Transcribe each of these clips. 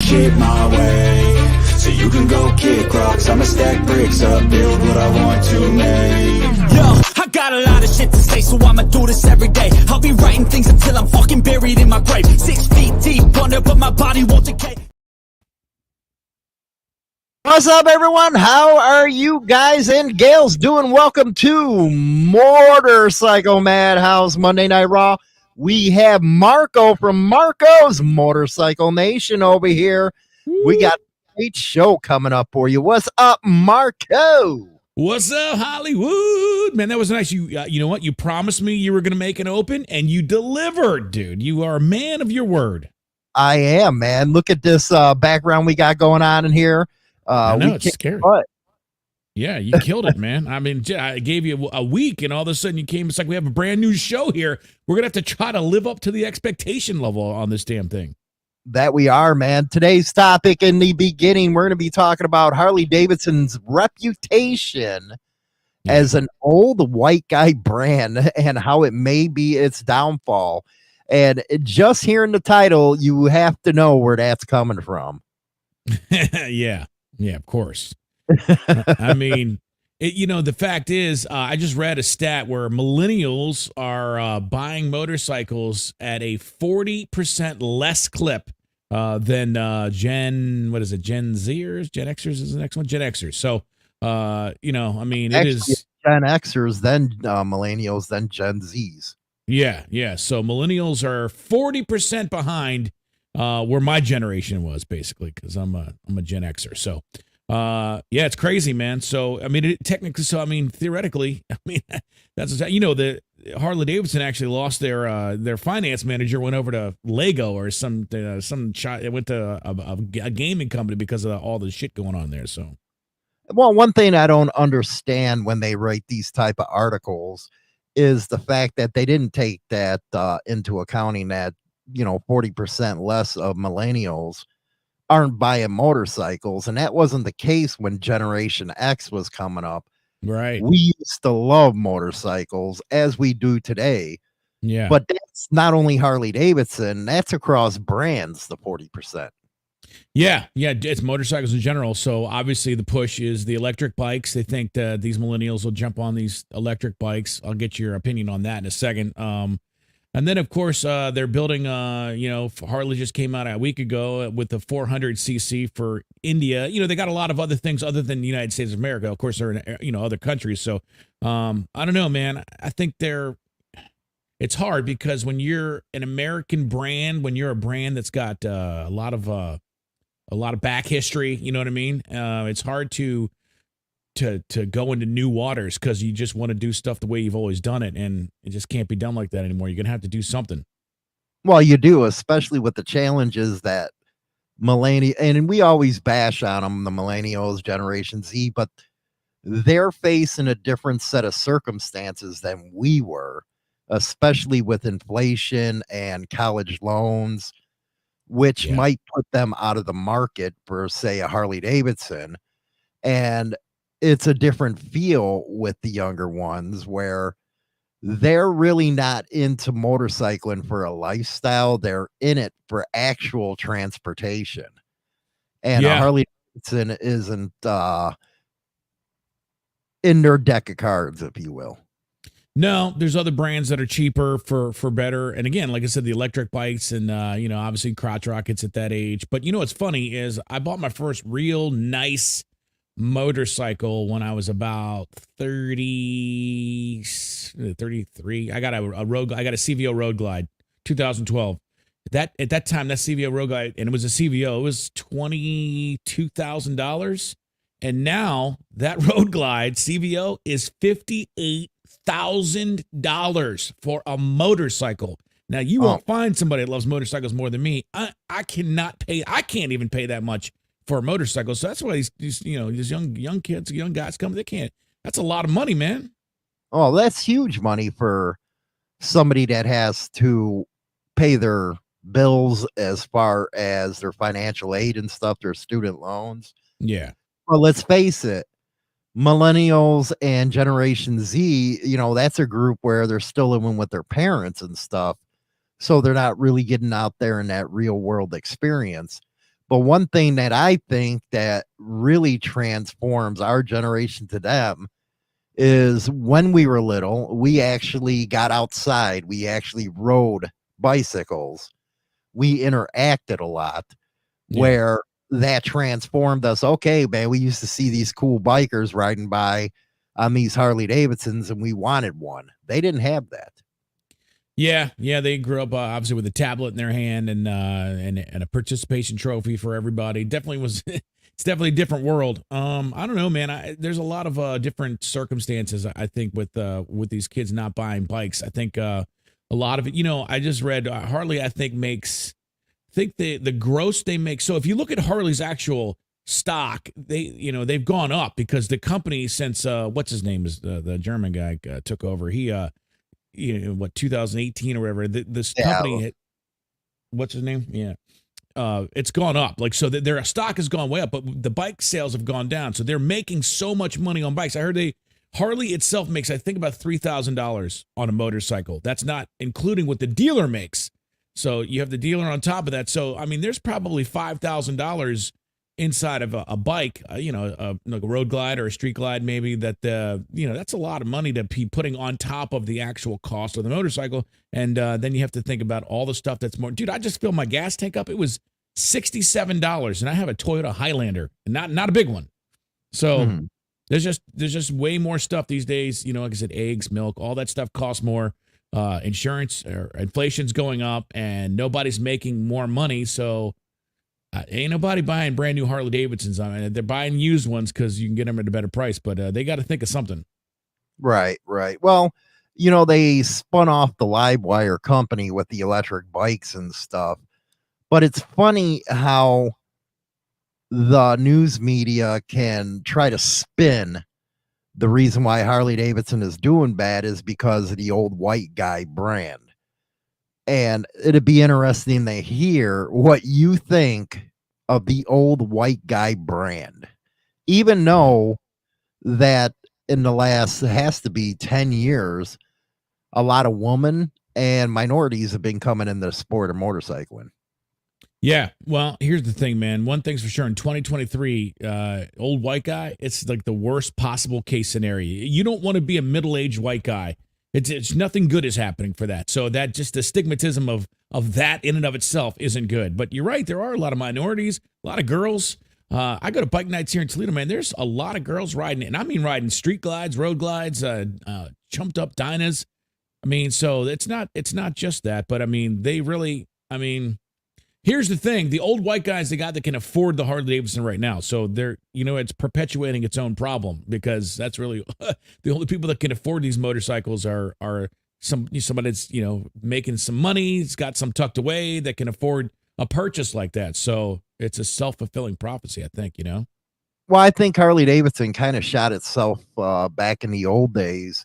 shit my way. So you can go kick rocks, I'ma stack bricks up, build what I want to make. Yo, I got a lot of shit to say, so I'ma do this every day. I'll be writing things until I'm fucking buried in my grave. 6 feet deep under, but my body won't decay. What's up, everyone? How are you guys and gals doing? Welcome to Motorcycle Madhouse Monday Night Raw. We have Marco from Marco's Motorcycle Nation over here. We got a great show coming up for you. What's up, Marco? What's up, Hollywood? Man, that was nice. You know what? You promised me you were going to make an open, and you delivered, dude. You are a man of your word. I am, man. Look at this background we got going on in here. I know, it's scary. Butt. Yeah, you killed it, man. I mean, I gave you a week, and all of a sudden you came. It's like we have a brand new show here. We're going to have to try to live up to the expectation level on this damn thing. That we are, man. Today's topic in the beginning, we're going to be talking about Harley-Davidson's reputation as an old white guy brand and how it may be its downfall. And just hearing the title, you have to know where that's coming from. Yeah, of course. I mean, the fact is, I just read a stat where millennials are buying motorcycles at a 40% less clip than Gen Zers? Gen Xers is the next one? Gen Xers. So, I mean, it is Gen Xers, then millennials, then Gen Zs. Yeah. So millennials are 40% behind where my generation was, basically, because I'm a Gen Xer. So, it's crazy, man. So, I mean, theoretically, that's the Harley-Davidson actually lost their finance manager, went over to Lego or some shot. It went to a gaming company because of all the shit going on there. So, well, one thing I don't understand when they write these type of articles is the fact that they didn't take that into accounting that 40% less of millennials aren't buying motorcycles, and that wasn't the case when Generation X was coming up. Right. We used to love motorcycles as we do today. Yeah. But that's not only Harley-Davidson, that's across brands, the 40%. Yeah, it's motorcycles in general. So obviously the push is the electric bikes. They think that these millennials will jump on these electric bikes. I'll get your opinion on that in a second. And then, of course, they're building, Harley just came out a week ago with the 400cc for India. They got a lot of other things other than the United States of America. Of course, they're in, other countries. So I don't know, man. I think it's hard because when you're an American brand, when you're a brand that's got a lot of back history, you know what I mean? It's hard to go into new waters because you just want to do stuff the way you've always done it, and it just can't be done like that anymore. You're gonna have to do something. Well, you do, especially with the challenges that and we always bash on them, the millennials, Generation Z, but they're facing a different set of circumstances than we were, especially with inflation and college loans, which might put them out of the market for, say, a Harley-Davidson. And it's a different feel with the younger ones where they're really not into motorcycling for a lifestyle. They're in it for actual transportation. And a Harley-Davidson isn't in their deck of cards, if you will. No, there's other brands that are cheaper for better. And again, like I said, the electric bikes and, obviously crotch rockets at that age. But what's funny is I bought my first real nice motorcycle when I was about 33. I got a CVO Road Glide, 2012. At that time, that CVO Road Glide, and it was a CVO, it was $22,000. And now that Road Glide CVO is $58,000 for a motorcycle. Now you won't find somebody that loves motorcycles more than me. I can't even pay that much for a motorcycle. So that's why these young kids, young guys come, they can't. That's a lot of money, man. Oh, that's huge money for somebody that has to pay their bills as far as their financial aid and stuff, their student loans. Yeah. Well, let's face it, millennials and Generation Z, that's a group where they're still living with their parents and stuff. So they're not really getting out there in that real world experience. But one thing that I think that really transforms our generation to them is when we were little, we actually got outside. We actually rode bicycles. We interacted a lot Yeah. where that transformed us. Okay, man, we used to see these cool bikers riding by on these Harley-Davidsons and we wanted one. They didn't have that. Yeah, they grew up obviously with a tablet in their hand and a participation trophy for everybody. Definitely was it's definitely a different world. I don't know, man. There's a lot of different circumstances I think with these kids not buying bikes. I think a lot of it, I just read Harley I think the gross they make. So if you look at Harley's actual stock, they've gone up because the company since what's his name is the German guy took over. He 2018 or whatever. This company, what's his name? Yeah. It's gone up. Like, so their stock has gone way up, but the bike sales have gone down. So they're making so much money on bikes. I heard Harley itself makes, I think, about $3,000 on a motorcycle. That's not including what the dealer makes. So you have the dealer on top of that. So, I mean, there's probably $5,000 inside of a bike, like a road glide or a street glide, maybe that's a lot of money to be putting on top of the actual cost of the motorcycle. And then you have to think about all the stuff that's more. Dude, I just filled my gas tank up. It was $67, and I have a Toyota Highlander, not a big one. So there's just way more stuff these days. Like I said, eggs, milk, all that stuff costs more. Insurance or inflation's going up, and nobody's making more money. So ain't nobody buying brand new Harley-Davidsons. I mean, they're buying used ones because you can get them at a better price, but they got to think of something. Right. Well, they spun off the Livewire company with the electric bikes and stuff, but it's funny how the news media can try to spin the reason why Harley-Davidson is doing bad is because of the old white guy brand. And it'd be interesting to hear what you think of the old white guy brand, even though that in the last, it has to be 10 years, a lot of women and minorities have been coming into the sport of motorcycling. Yeah. Well, here's the thing, man. One thing's for sure. In 2023, old white guy, it's like the worst possible case scenario. You don't want to be a middle-aged white guy. It's nothing good is happening for that. So that just the stigmatism of that in and of itself isn't good. But you're right. There are a lot of minorities, a lot of girls. I go to bike nights here in Toledo, man. There's a lot of girls riding, and I mean riding street glides, road glides, chumped up Dynas. I mean, so it's not just that, but I mean, here's the thing. The old white guys, the guy that can afford the Harley-Davidson right now. So they're, it's perpetuating its own problem because that's really the only people that can afford these motorcycles are somebody that's, making some money, it's got some tucked away that can afford a purchase like that. So it's a self-fulfilling prophecy, I think, Well, I think Harley-Davidson kind of shot itself back in the old days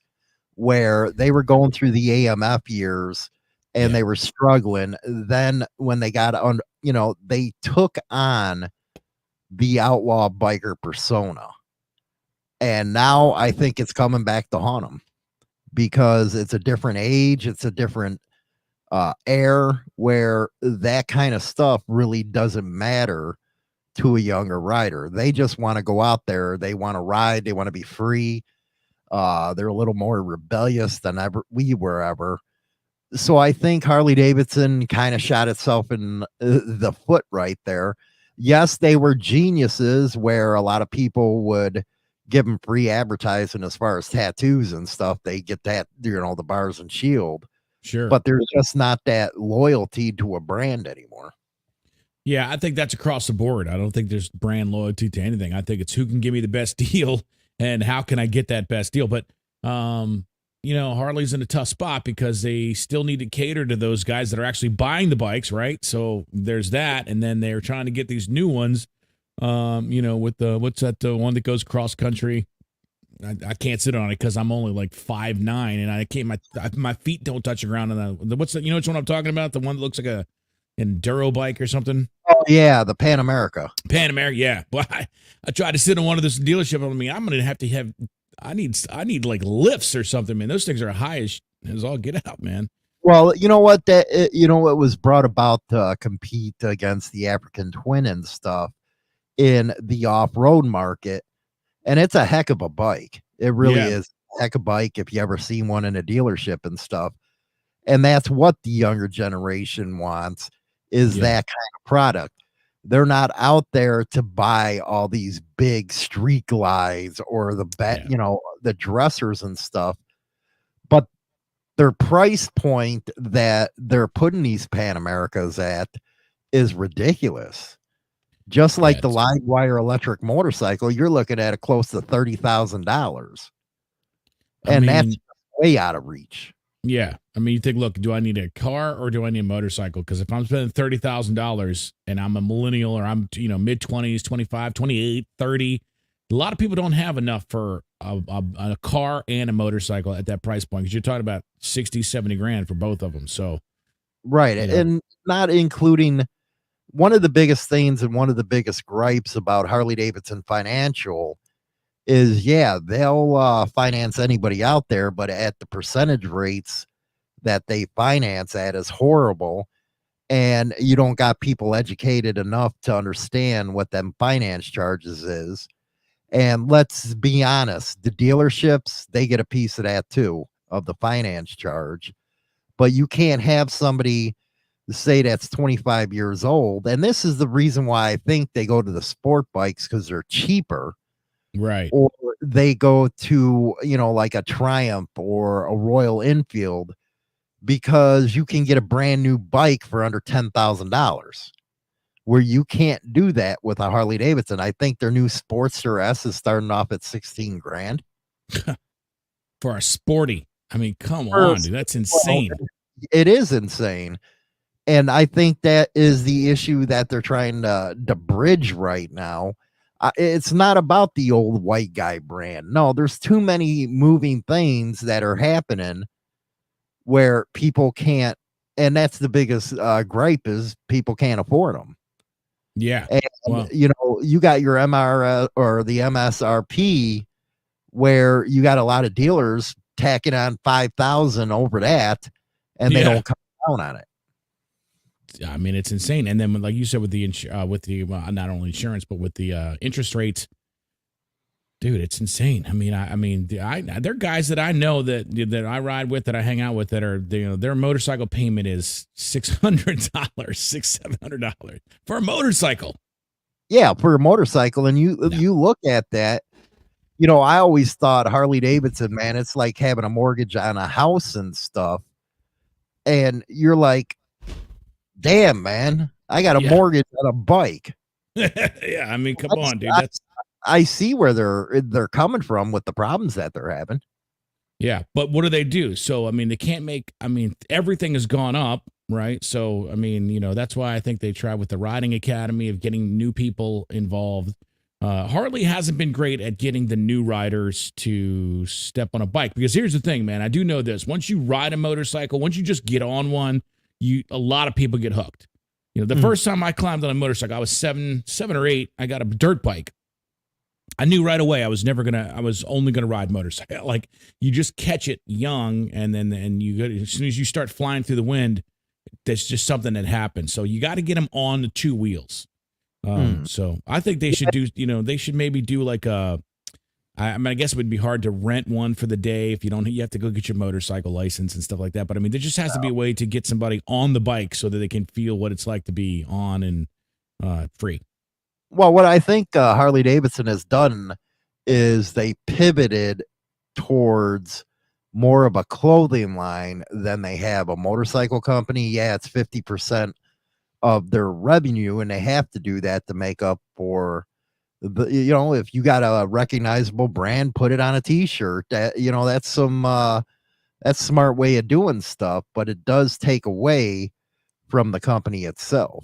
where they were going through the AMF years and they were struggling. Then when they got on, they took on the outlaw biker persona. And now I think it's coming back to haunt them because it's a different age. It's a different air where that kind of stuff really doesn't matter to a younger rider. They just want to go out there. They want to ride. They want to be free. They're a little more rebellious than we were ever. So I think Harley-Davidson kind of shot itself in the foot right there. Yes, they were geniuses where a lot of people would give them free advertising as far as tattoos and stuff. They get that, the bars and shield. Sure. But there's just not that loyalty to a brand anymore. Yeah, I think that's across the board. I don't think there's brand loyalty to anything. I think it's who can give me the best deal and how can I get that best deal. But, Harley's in a tough spot because they still need to cater to those guys that are actually buying the bikes, right? So there's that. And then they're trying to get these new ones, with the one that goes cross country. I can't sit on it because I'm only like 5'9", and I can't. My feet don't touch the ground. And which one I'm talking about? The one that looks like a enduro bike or something. Oh yeah, the Pan America. Yeah. But I tried to sit on one of this dealership. I mean, I'm gonna have to have. I need like lifts or something, man. Those things are high as all get out, man. Well, you know what? You know, it was brought about to compete against the African Twin and stuff in the off-road market, and it's a heck of a bike. It really Yeah. is a heck of a bike if you ever seen one in a dealership and stuff. And that's what the younger generation wants, is Yeah. that kind of product. They're not out there to buy all these big street glides or Yeah. you know, the dressers and stuff, but their price point that they're putting these Pan Americas at is ridiculous. Just Yeah. like the live wire electric motorcycle, you're looking at it close to $30,000, I and that's mean, way out of reach. yeah. I mean, you think, look, do I need a car or do I need a motorcycle? Because if I'm spending $30,000 and I'm a millennial or I'm, mid 20s, 25, 28, 30, a lot of people don't have enough for a car and a motorcycle at that price point. Because you're talking about 60, 70 grand for both of them. So, Right, you know, and not including one of the biggest things and one of the biggest gripes about Harley-Davidson Financial is, yeah, they'll, finance anybody out there, but at the percentage rates that they finance at is horrible, and you don't got people educated enough to understand what them finance charges is. And let's be honest, the dealerships, they get a piece of that too, of the finance charge. But you can't have somebody say that's 25 years old. And this is the reason why I think they go to the sport bikes, because they're cheaper, right. or they go to, you know, like a Triumph or a Royal Enfield, because you can get a brand new bike for under $10,000. Where you can't do that with a Harley Davidson. I think their new Sportster S is starting off at 16 grand. For a sporty. I mean, come For a on, dude. That's insane. It is insane. And I think that is the issue that they're trying to bridge right now. It's not about the old white guy brand. No, there's too many moving things that are happening where people can't, and that's the biggest gripe, is people can't afford them. Yeah. And, Well, you know, you got your MR or the MSRP, where you got a lot of dealers tacking on 5,000 over that, and they Yeah. don't come down on it. I mean, it's insane. And then, like you said, with the not only insurance but with the interest rates, dude, it's insane. There are guys that I know that I ride with, that I hang out with, that are, their motorcycle payment is $600, $700 for a motorcycle. Yeah, for a motorcycle. And you look at that, you know, I always thought Harley Davidson, man, it's like having a mortgage on a house and stuff. And you're like, damn, man, I got a mortgage on a bike. Yeah, I mean, come on, dude. I see where they're coming from with the problems that they're having. Yeah, but what do they do? So, I mean, they can't make, everything has gone up, right? So, I mean, that's why I think they try with the riding academy of getting new people involved. Harley hasn't been great at getting the new riders to step on a bike, because here's the thing, man. I do know this. Once you ride a motorcycle, once you just get on one, a lot of people get hooked. The first time I climbed on a motorcycle, I was seven or eight. I got a dirt bike. I knew right away I was only gonna ride motorcycle. Like, you just catch it young, and then you go, as soon as you start flying through the wind, that's just something that happens. So you got to get them on the two wheels. So I think they should do, they should maybe do like I guess it would be hard to rent one for the day if you have to go get your motorcycle license and stuff like that. But there just has to be a way to get somebody on the bike so that they can feel what it's like to be on and free. Well, what I think Harley Davidson has done is they pivoted towards more of a clothing line than they have a motorcycle company. Yeah, it's 50% of their revenue, and they have to do that to make up for if you got a recognizable brand, put it on a t-shirt. That's that's a smart way of doing stuff, but it does take away from the company itself.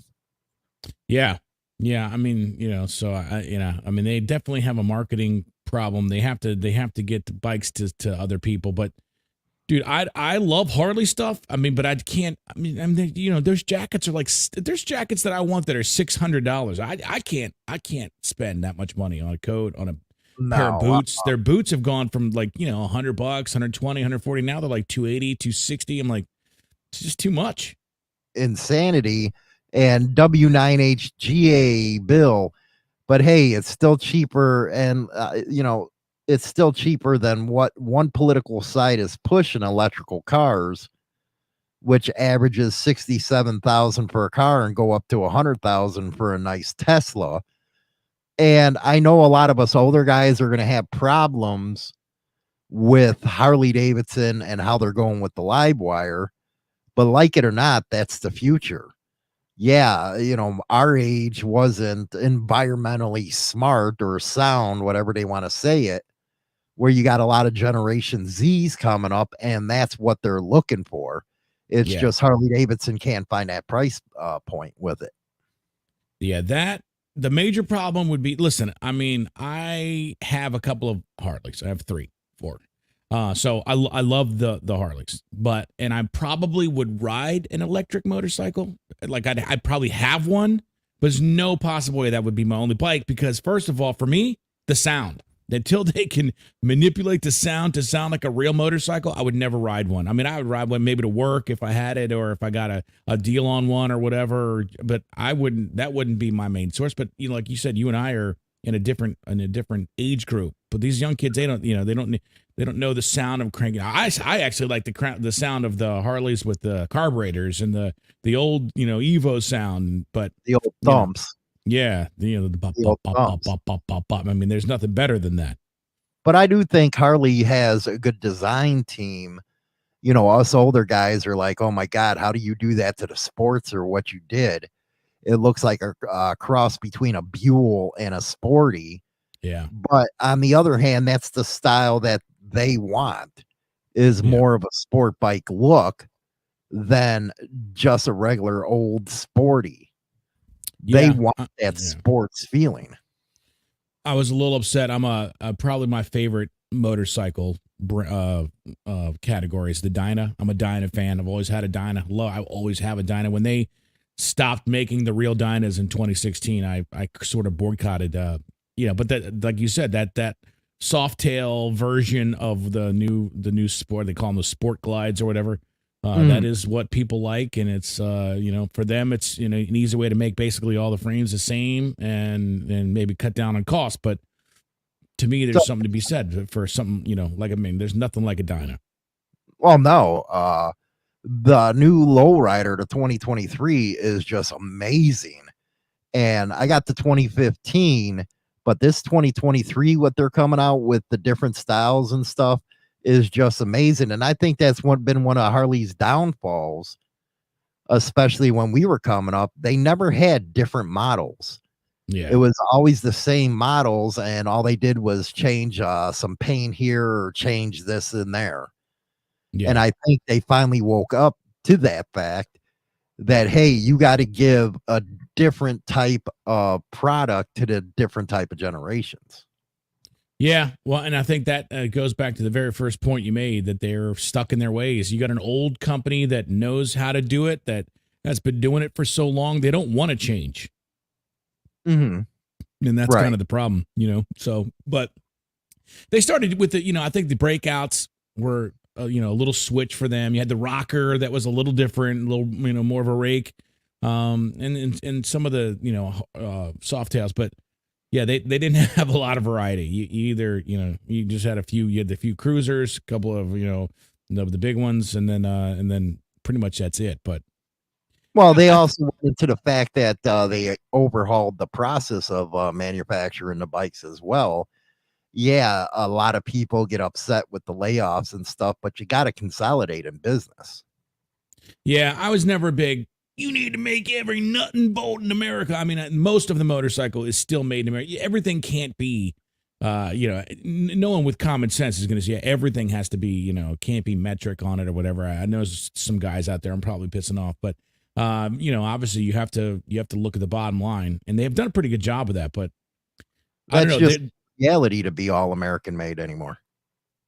Yeah. Yeah. They definitely have a marketing problem. They have to get the bikes to other people, but dude, I love Harley stuff. But I can't. Those jackets are there's jackets that I want that are $600. I can't spend that much money on a coat, on a pair of boots. Their boots have gone from $100, 120, 140. Now they're like 280, 260. I'm like, It's just too much. insanity. And W9HGA bill, but hey, it's still cheaper, and it's still cheaper than what one political site is pushing electrical cars, which averages 67,000 for a car and go up to 100,000 for a nice Tesla. And I know a lot of us older guys are going to have problems with Harley-Davidson and how they're going with the live wire, but like it or not, that's the future. Yeah, our age wasn't environmentally smart or sound, whatever they want to say it, where you got a lot of Generation Z's coming up, and that's what they're looking for. It's Yeah. just Harley-Davidson can't find that price point with it. Yeah, the major problem would be, listen, I mean, I have a couple of Harleys. I have 3, 4. So I love the Harleys, and I probably would ride an electric motorcycle. Like I'd probably have one, but there's no possible way that would be my only bike, because first of all, for me, the sound, until they can manipulate the sound to sound like a real motorcycle, I would never ride one. I mean, I would ride one maybe to work if I had it, or if I got a deal on one or whatever, but that wouldn't be my main source. But like you said, you and I are in a different age group, but these young kids, they don't know the sound of cranking. I actually like the sound of the Harleys with the carburetors and the old Evo sound, but The old thumps. yeah, the bop, The bop, old bop, bop, thumps. bop, bop, bop, bop. I mean, there's nothing better than that. But I do think Harley has a good design team. Us older guys are like, oh my God, how do you do that to the sports or what you did? It looks like a cross between a Buell and a Sporty. Yeah. But on the other hand, that's the style that they want, is Yeah. more of a sport bike look than just a regular old Sporty. They Yeah, want that yeah. sports feeling. I was a little upset. I'm probably my favorite motorcycle category is the Dyna. I'm a Dyna fan. I've always had a Dyna. I always have a Dyna. When they stopped making the real Dynas in 2016, I sort of boycotted. But that, like you said, that soft tail version of the new sport, they call them the sport glides or whatever. That is what people like, and it's for them it's an easy way to make basically all the frames the same and maybe cut down on cost. But to me, there's something to be said for something, there's nothing like a Dyna. Well, no, the new lowrider to 2023 is just amazing. And I got the 2015, but this 2023, what they're coming out with, the different styles and stuff, is just amazing. And I think that's been one of Harley's downfalls, especially when we were coming up. They never had different models. Yeah. It was always the same models, and all they did was change some paint here or change this and there. Yeah. And I think they finally woke up to that fact that, hey, you got to give a different type of product to the different type of generations. Yeah, well, and I think that goes back to the very first point you made, that they're stuck in their ways. You got an old company that knows how to do it, that has been doing it for so long, they don't want to change. Mm-hmm. And that's Right. kind of the problem, So, but they started with I think the breakouts were, a little switch for them. You had the rocker that was a little different, a little, more of a rake, and some of the, soft tails, but. Yeah, they didn't have a lot of variety. You either, you just had you had the few cruisers, a couple of, the big ones, and then pretty much that's it. But well, they also went into the fact that they overhauled the process of manufacturing the bikes as well. Yeah, a lot of people get upset with the layoffs and stuff, but you got to consolidate in business. Yeah, I was never big. You need to make every nut and bolt in America. I mean, most of the motorcycle is still made in America. Everything can't be, no one with common sense is going to say everything has to be, can't be metric on it or whatever. I know some guys out there I'm probably pissing off, but obviously you have to look at the bottom line, and they've done a pretty good job of that. But I That's don't know. just reality to be all American made anymore.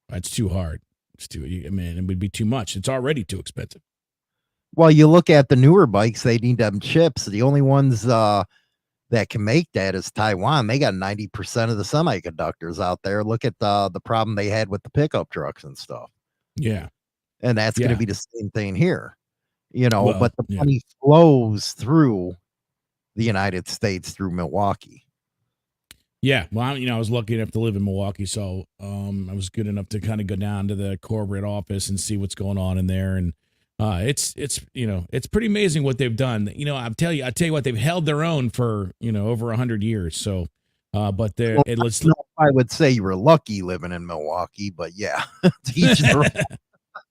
That's too hard. It would be too much. It's already too expensive. Well, you look at the newer bikes, they need them chips. The only ones that can make that is Taiwan. They got 90% of the semiconductors out there. Look at the problem they had with the pickup trucks and stuff. Yeah. And that's going to be the same thing here. But Well, the yeah. money flows through the United States through Milwaukee. Yeah, well, I was lucky enough to live in Milwaukee, so I was good enough to kind of go down to the corporate office and see what's going on in there, and it's pretty amazing what they've done. I tell you what, they've held their own for over 100 years. So, but Well, I let's don't know if I would say you were lucky living in Milwaukee, but yeah, to each their own.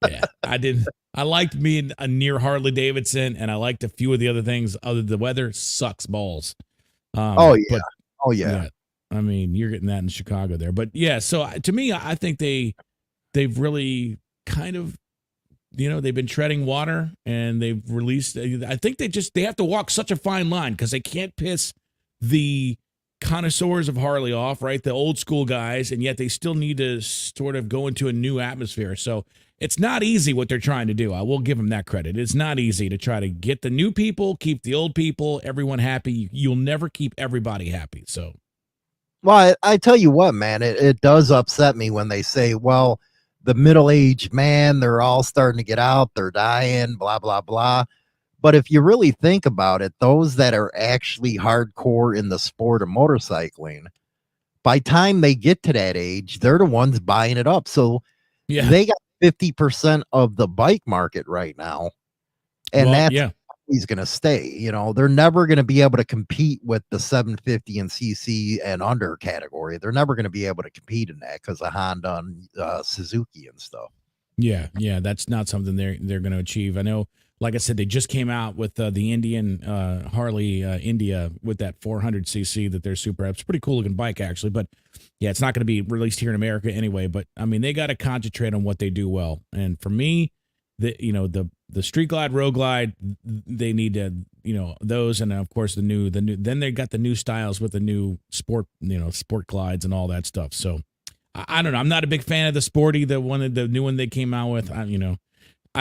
yeah, I did. I liked being near Harley-Davidson, and I liked a few of the other things. Other the weather sucks balls. Oh yeah, But oh yeah. yeah, I mean, you're getting that in Chicago there. But yeah, so to me, I think they've really kind of, they've been treading water, and they've released. I think they have to walk such a fine line because they can't piss the connoisseurs of Harley off, right? The old school guys, and yet they still need to sort of go into a new atmosphere. So it's not easy what they're trying to do. I will give them that credit. It's not easy to try to get the new people, keep the old people, everyone happy. You'll never keep everybody happy. So. Well, I tell you what, man, it does upset me when they say, well, the middle-aged man, they're all starting to get out, they're dying, blah, blah, blah. But if you really think about it, those that are actually hardcore in the sport of motorcycling, by time they get to that age, they're the ones buying it up. So Yeah. they got 50% of the bike market right now. And that's always going to stay. They're never going to be able to compete with the 750 and CC and under category. They're never going to be able to compete in that because of Honda and Suzuki and stuff. Yeah, that's not something they're going to achieve. I know, like I said, they just came out with the Indian Harley India with that 400cc that they're super. It's a pretty cool looking bike actually, but yeah, it's not going to be released here in America anyway. But I mean, they got to concentrate on what they do well. And for me, the Street Glide, Road Glide, they need to those, and of course the new. Then they got the new styles with the new sport sport glides and all that stuff. So. I don't know. I'm not a big fan of the sporty, the new one they came out with. I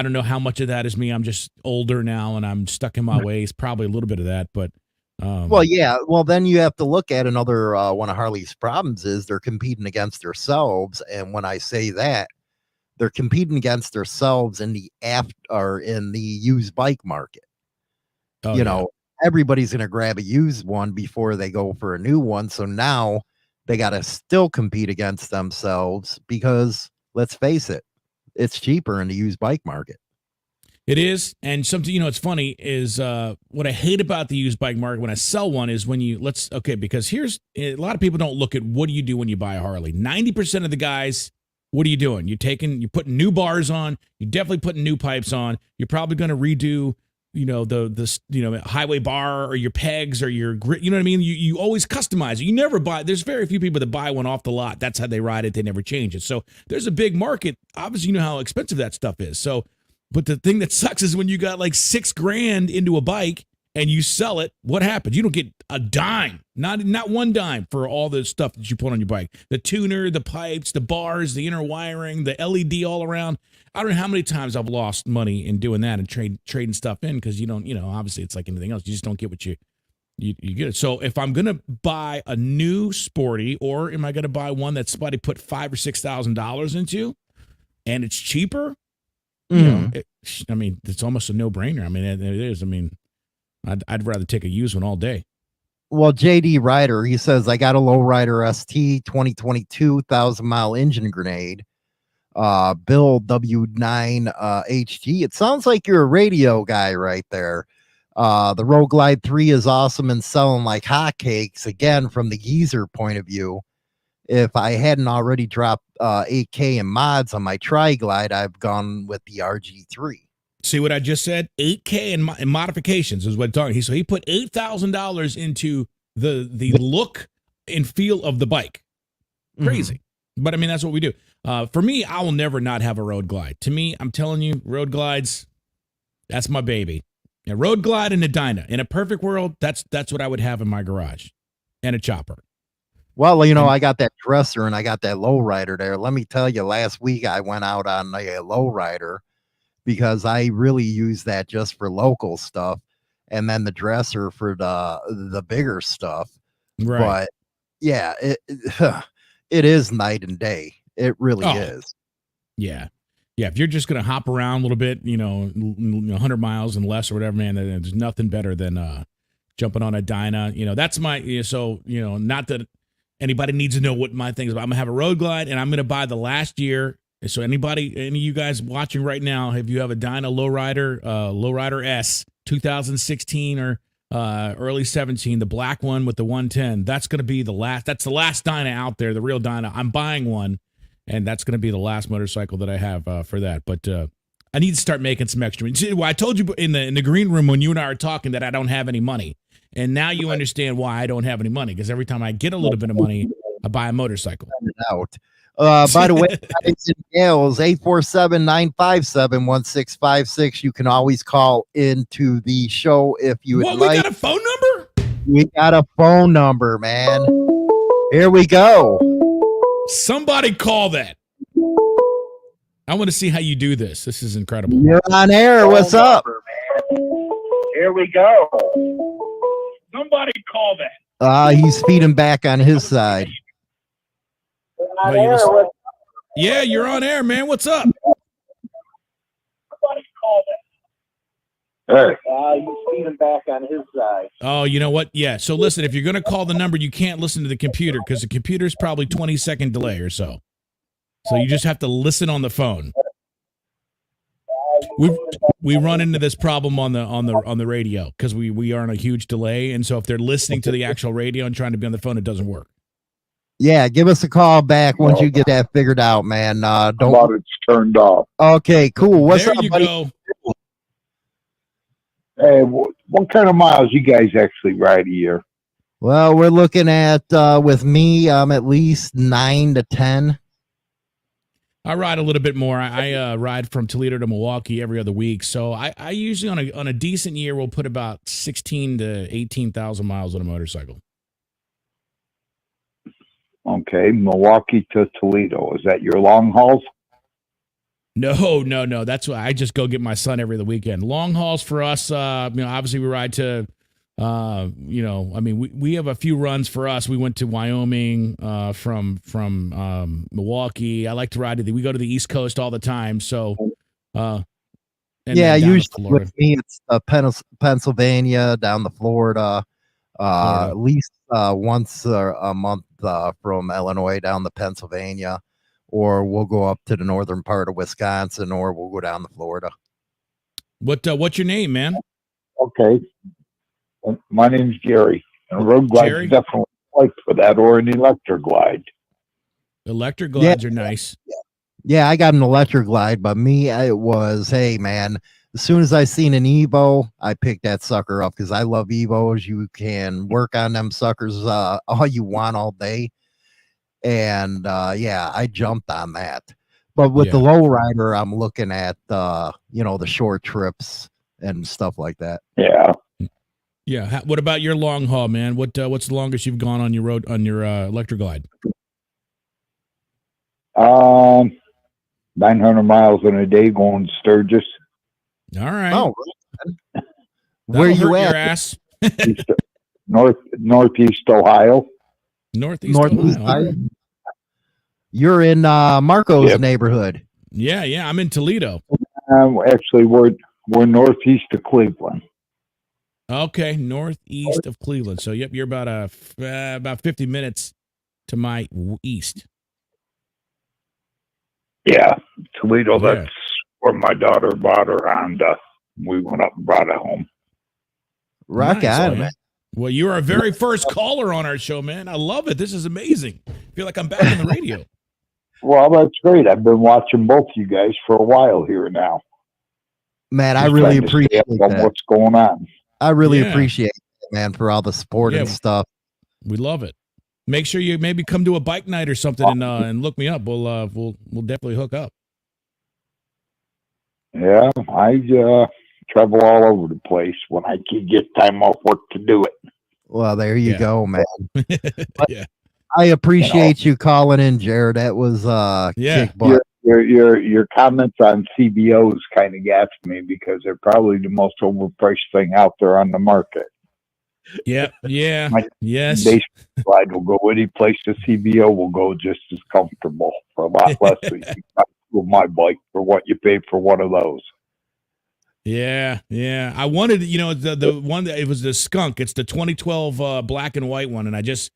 don't know how much of that is me. I'm just older now and I'm stuck in my ways. Probably a little bit of that, but well, yeah. Well, then you have to look at another one of Harley's problems is they're competing against themselves. And when I say that, they're competing against themselves in the in the used bike market. Everybody's going to grab a used one before they go for a new one. So now they got to still compete against themselves because let's face it, it's cheaper in the used bike market. It is. And something, it's funny is what I hate about the used bike market when I sell one is when because here's a lot of people don't look at what do you do when you buy a Harley. 90% of the guys, what are you doing? You're putting new bars on. You're definitely putting new pipes on. You're probably going to redo the highway bar or your pegs or your grit, you know what I mean? You always customize it. You never buy, there's very few people that buy one off the lot. That's how they ride it. They never change it. So there's a big market. Obviously, you know how expensive that stuff is. So, but the thing that sucks is when you got like $6,000 into a bike and you sell it, what happens? You don't get a dime, not one dime for all the stuff that you put on your bike. The tuner, the pipes, the bars, the inner wiring, the LED all around. I don't know how many times I've lost money in doing that and trading stuff in because you don't, obviously it's like anything else. You just don't get what you get it. So if I'm going to buy a new sporty, or am I going to buy one that somebody put $5,000 or $6,000 into and it's cheaper? It's almost a no brainer. I mean, it is. I mean, I'd rather take a used one all day. Well, JD Ryder, he says, I got a lowrider ST 2022 1,000-mile engine grenade. Bill W9 HG. It sounds like you're a radio guy right there. The Road Glide 3 is awesome and selling like hotcakes. Again, from the geezer point of view, if I hadn't already dropped 8K in mods on my Tri-Glide, I've gone with the RG3. See what I just said? 8K in modifications is what I'm talking. He put $8,000 into the look and feel of the bike. Crazy. Mm-hmm. But I mean, that's what we do. For me, I will never not have a Road Glide. To me, I'm telling you, Road Glides, that's my baby. A Road Glide and a Dyna. In a perfect world, that's what I would have in my garage. And a chopper. Well, I got that dresser and I got that lowrider there. Let me tell you, last week I went out on a lowrider because I really use that just for local stuff. And then the dresser for the bigger stuff. Right. But yeah, it is night and day. It really is. Yeah. Yeah, if you're just gonna hop around a little bit, 100 miles and less or whatever, man, then there's nothing better than jumping on a Dyna. That's my not that anybody needs to know what my thing is about. I'm gonna have a Road Glide, and I'm gonna buy the last year. So any of you guys watching right now, if you have a Dyna Lowrider S 2016 or early 17, the black one with the 110, that's gonna be the last. That's the last Dyna out there, the real Dyna. I'm buying one. And that's going to be the last motorcycle that I have for that. But I need to start making some extra money. Well, I told you in the green room when you and I are talking that I don't have any money. And now you understand why I don't have any money. Because every time I get a little bit of money, I buy a motorcycle. Out. By the way, guys and gals, 847-957-1656. You can always call into the show if you would like. We got a phone number? We got a phone number, man. Here we go. Somebody call that. I want to see how you do this. This is incredible. You're on air. What's up? Here we go. Somebody call that. He's feeding back on his side. Yeah, you're on air, man. What's up? Somebody call that. Hey. He's feeding back on his side. Oh, you know what? Yeah. So listen, if you're going to call the number, you can't listen to the computer because the computer's probably 20-second delay or so. So you just have to listen on the phone. We run into this problem on the radio because we are on a huge delay, and so if they're listening to the actual radio and trying to be on the phone, it doesn't work. Yeah, give us a call back once you get that figured out, man. Don't. About it's turned off. Okay, cool. What's there up, you buddy? go. Hey, what kind of miles you guys actually ride a year? Well, we're looking at with me, at least 9 to 10. I ride a little bit more. I ride from Toledo to Milwaukee every other week, so I usually on a decent year will put about 16 to 18,000 miles on a motorcycle. Okay, Milwaukee to Toledo. Is that your long hauls? No. That's why I just go get my son every other weekend. Long hauls for us, obviously we ride to, we have a few runs for us. We went to Wyoming from Milwaukee. I like to ride we go to the East Coast all the time. So, usually with me it's Pennsylvania down to Florida, at least once a month from Illinois down to Pennsylvania. Or we'll go up to the northern part of Wisconsin, or we'll go down to Florida. What's your name, man? Okay, my name's Gary. And a road glide is definitely like for that, or an electric glide. Electric glides are nice. Yeah, I got an electric glide, but it was, hey man, as soon as I seen an Evo, I picked that sucker up because I love Evos. You can work on them suckers all you want all day. And I jumped on that. But with the lowrider, I'm looking at the short trips and stuff like that. Yeah. Yeah. What about your long haul, man? What's the longest you've gone on your electric glide? 900 miles in a day going to Sturgis. All right. Oh, where you at? Your ass. Northeast Ohio. Northeast Ohio. You're in Marco's neighborhood. Yeah. I'm in Toledo. Actually, we're northeast of Cleveland. Okay, northeast of Cleveland. So, yep, you're about 50 minutes to my east. Yeah, Toledo. That's where my daughter bought her Honda. We went up and brought it home. Rock on, man. Well, you're our very first caller on our show, man. I love it. This is amazing. I feel like I'm back on the radio. Well, that's great. I've been watching both you guys for a while here now. Man, I really appreciate that. What's going on? I really appreciate it, man, for all the support and stuff. We love it. Make sure you maybe come to a bike night or something and look me up. We'll definitely hook up. Yeah, I travel all over the place when I can get time off work to do it. Well, there you go, man. Yeah. I appreciate you calling in, Jared. That was kick butt. Your comments on CBOs kind of gets me because they're probably the most overpriced thing out there on the market. Yeah. Yes. Base glide will go any place. The CBO will go just as comfortable for a lot less than you can with my bike for what you paid for one of those. Yeah, yeah. I wanted, the one that it was the skunk. It's the 2012 black and white one, and I just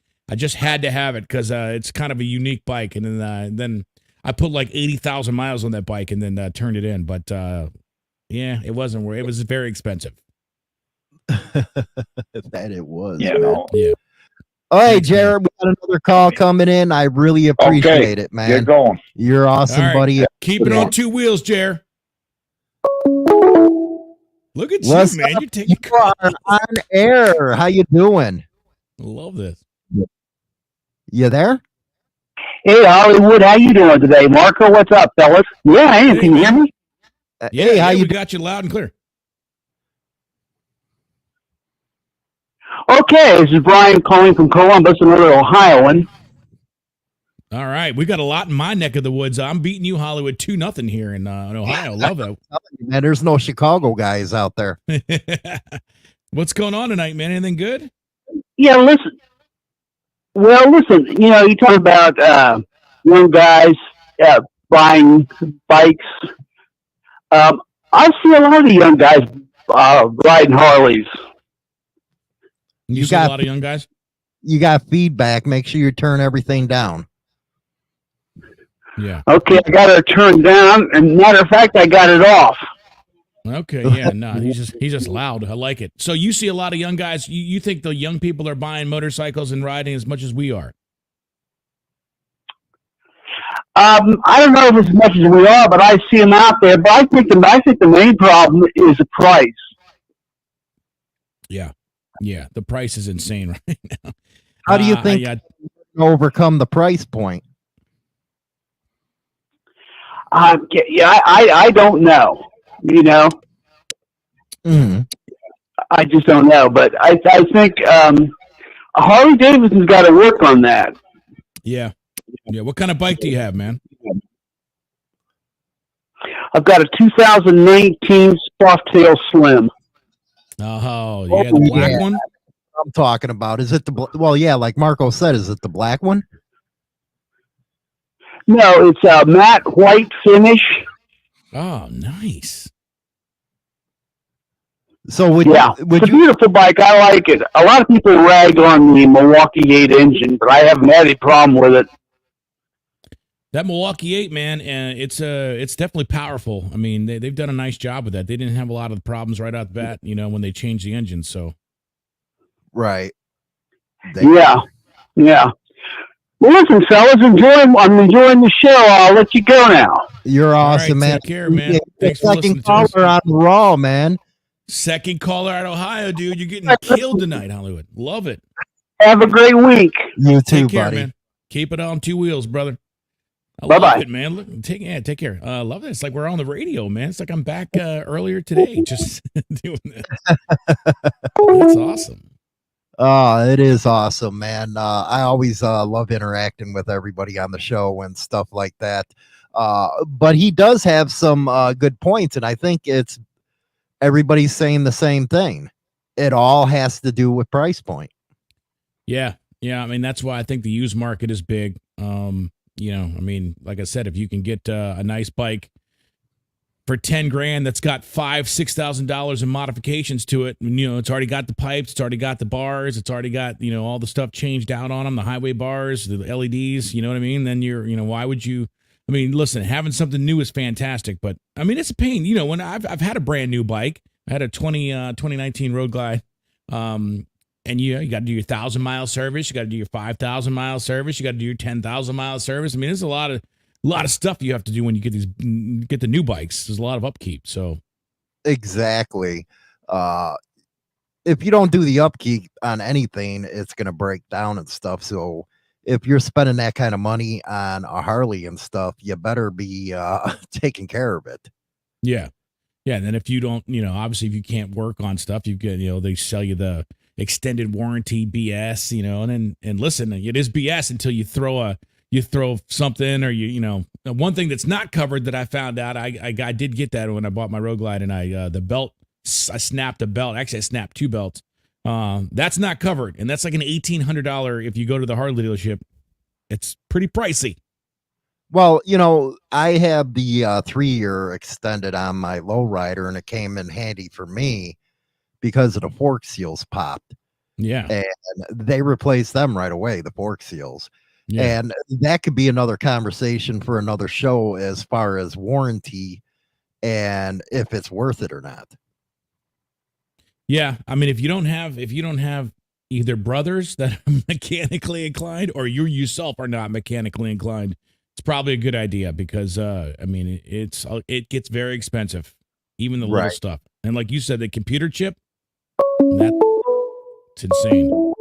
had to have it because it's kind of a unique bike. And then I put like 80,000 miles on that bike, and then turned it in. But yeah, it wasn't worth. It was very expensive. That it was. You know. Yeah. All right, Jared, we got another call coming in. I really appreciate it, man. Get going. You're awesome, All right. buddy. Keep it on two wheels, Jer. Look at What's you, man. up? You're taking You are on air. How you doing? Love this. You there? Hey, Hollywood, how you doing today? Marco, what's up, fellas? Yeah, I am. Can you hear me? Yeah, Hey, how you we got you loud and clear. Okay, this is Brian calling from Columbus, another Ohioan. All right, we got a lot in my neck of the woods. I'm beating you, Hollywood, 2-0 here in Ohio. Love it. Man, there's no Chicago guys out there. What's going on tonight, man? Anything good? Yeah, listen. Well, listen, you talk about young guys buying bikes. I see a lot of the young guys riding Harleys. You see a lot of young guys? You got feedback. Make sure you turn everything down. Yeah. Okay, I got it turned down, and matter of fact, I got it off. Okay, yeah, no, he's just loud. I like it. So you see a lot of young guys. You think the young people are buying motorcycles and riding as much as we are? I don't know if as much as we are, but I see them out there. But I think the main problem is the price. Yeah, the price is insane right now. How do you think you overcome the price point? I don't know. I just don't know. But I think Harley-Davidson's got to work on that. Yeah. What kind of bike do you have, man? I've got a 2019 Softail Slim. Oh, yeah, the black one? I'm talking about. Is it well, yeah, like Marco said, is it the black one? No, it's a matte white finish. Oh, nice. So it's a beautiful bike. I like it. A lot of people rag on the Milwaukee-8 engine, but I haven't had any problem with it. That Milwaukee-8, man, it's definitely powerful. I mean, they've done a nice job with that. They didn't have a lot of the problems right out the bat, when they changed the engine. So, right. Yeah. Well, listen, fellas, I'm enjoying the show. I'll let you go now. You're awesome, man. Take care, man. Thanks for listening to us. Second caller on Raw, man. Second caller out of Ohio, dude. You're getting killed tonight, Hollywood. Love it. Have a great week. You too, Take care, buddy. man. Keep it on two wheels, brother. Bye-bye. Love it, man. Look, take care. Love it. It's like we're on the radio, man. It's like I'm back earlier today, just doing this. That's awesome. Oh, it is awesome, man. I always love interacting with everybody on the show and stuff like that. But he does have some good points, and I think it's everybody's saying the same thing. It all has to do with price point. Yeah. I mean, that's why I think the used market is big. I mean, like I said, if you can get a nice bike for 10 grand that's got $5,000-$6,000 in modifications to it, and, it's already got the pipes, it's already got the bars, it's already got all the stuff changed out on them, the highway bars, the LEDs, you know what I mean? Then why would you? I mean, listen, having something new is fantastic, but I mean, it's a pain. When I've had a brand new bike, I had a 2019 Road Glide. And you got to do your 1,000-mile service. You got to do your 5,000-mile service. You got to do your 10,000-mile service. I mean, there's a lot of stuff you have to do when you get the new bikes. There's a lot of upkeep. So exactly. If you don't do the upkeep on anything, it's gonna break down and stuff. So if you're spending that kind of money on a Harley and stuff, you better be taking care of it. Yeah. And then if you don't, obviously if you can't work on stuff, you get, they sell you the extended warranty BS, and listen, it is BS until you throw something, or one thing that's not covered that I found out, I did get that when I bought my Road Glide, and I snapped a belt. Actually, I snapped two belts. That's not covered, and that's like an $1,800 if you go to the Harley dealership. It's pretty pricey. Well, I have the 3-year extended on my lowrider, and it came in handy for me because of the fork seals popped, Yeah. and they replaced them right away, the fork seals. Yeah. And that could be another conversation for another show as far as warranty and if it's worth it or not. Yeah. I mean, if you don't have either brothers that are mechanically inclined or you yourself are not mechanically inclined, it's probably a good idea because I mean it gets very expensive, even the little Right. stuff. And like you said, the computer chip, that's insane.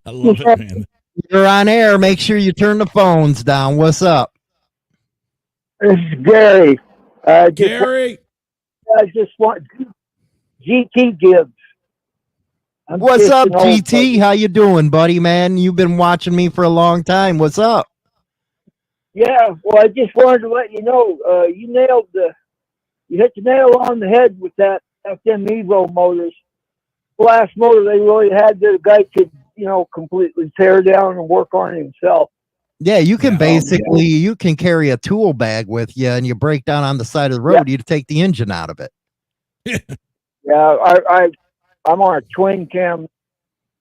I love it, man. You're on air. Make sure you turn the phones down. What's up? This is Gary. Gary, I just want GT Gibbs. What's up, GT? How you doing, buddy, man? You've been watching me for a long time. What's up? Yeah, well, I just wanted to let you know, you hit the nail on the head with them Evo motors. The last motor they really had, the guy could, completely tear down and work on it himself. Yeah, you can you can carry a tool bag with you, and you break down on the side of the road. You take the engine out of it. Yeah, I'm on a twin cam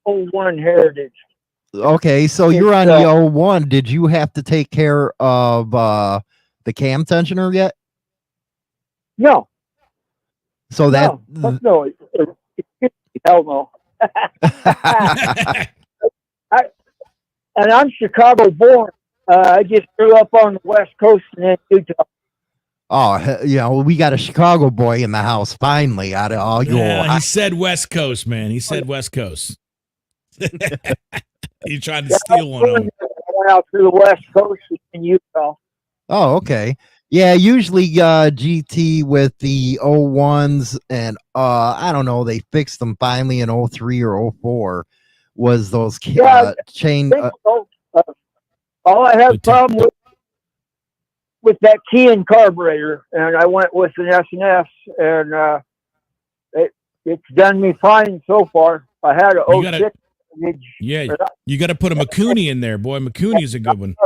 01 Heritage. Okay, so you're on the 01. Did you have to take care of the cam tensioner yet? No. So no, hell no. And I'm Chicago born. I just grew up on the West Coast and in Utah. Oh, we got a Chicago boy in the house finally. Out of all he said West Coast, man. He said West Coast. You tried to steal one of them. I went out to the West Coast in Utah. Oh, okay. Yeah, usually GT with the 01s, and I don't know, they fixed them finally in 03 or 04. Was those chain? All I had a problem with that key and carburetor, and I went with an S&S, and it's done me fine so far. I had an 06. You got to put a Mikuni in there, boy. Mikuni is a good one.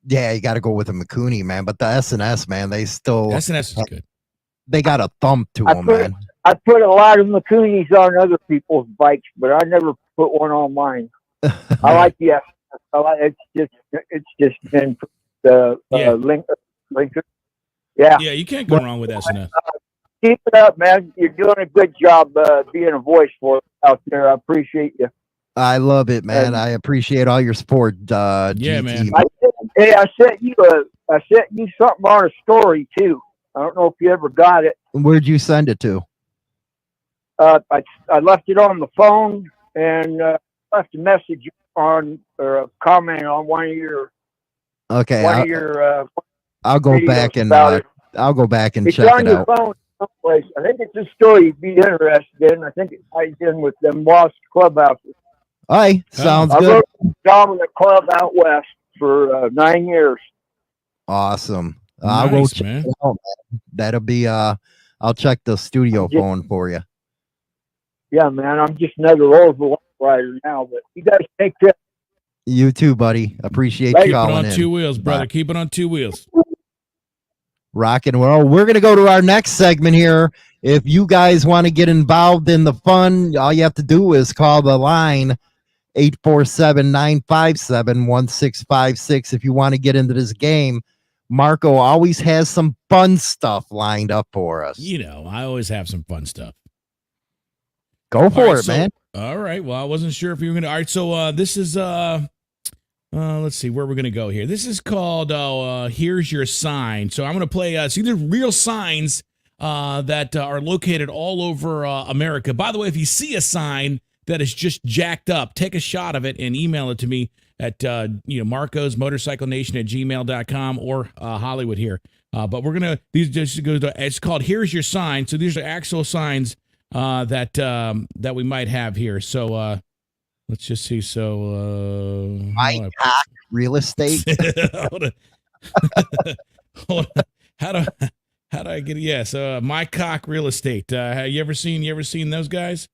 Yeah, you got to go with a Mikuni, man. But the S&S, man, they still S&S is good. They got a thump to them, man. I put a lot of Mikunis on other people's bikes, but I never put one on mine. I like the S&S. It's just been the Linker. Yeah. Yeah, you can't go wrong with S&S. Keep it up, man. You're doing a good job being a voice for us out there. I appreciate you. I love it, man. I appreciate all your support, yeah, GT. man. I sent you something on a story too. I don't know if you ever got it. Where'd you send it to? I left it on the phone and left a message on or a comment on one of your. Okay, I'll go back and I'll go back and it's check on it your out. phone someplace. I think it's a story you'd be interested in. I think it ties in with them Lost Clubhouses. Hi, sounds good. I wrote a job in the club out west for 9 years. Awesome. Nice, I'll go check man. it out, man. That'll be I'll check the studio phone for you. Yeah, man. I'm just another road rider now, but you guys take care. You too, buddy. Appreciate you Keep it calling on in. 2 wheels, brother. Bye. Keep it on 2 wheels. Rock and roll. We're going to go to our next segment here. If you guys want to get involved in the fun, all you have to do is call the line 847-957-1656 if you want to get into this game. Marco always has some fun stuff lined up for us. I always have some fun stuff. Go for it, man. All right. Well, I wasn't sure if you were going to. All right. So this is, let's see where we're going to go here. This is called Here's Your Sign. So I'm going to play, see, there's real signs that are located all over America. By the way, if you see a sign that is just jacked up, take a shot of it and email it to me at, Marco's Motorcycle Nation at gmail.com or Hollywood here. But we're going to, it's called Here's Your Sign. So these are actual signs that we might have here. So let's just see. So My cock real estate. Hold on. How do I get it? Yes, My Cock Real Estate. Have you ever seen those guys?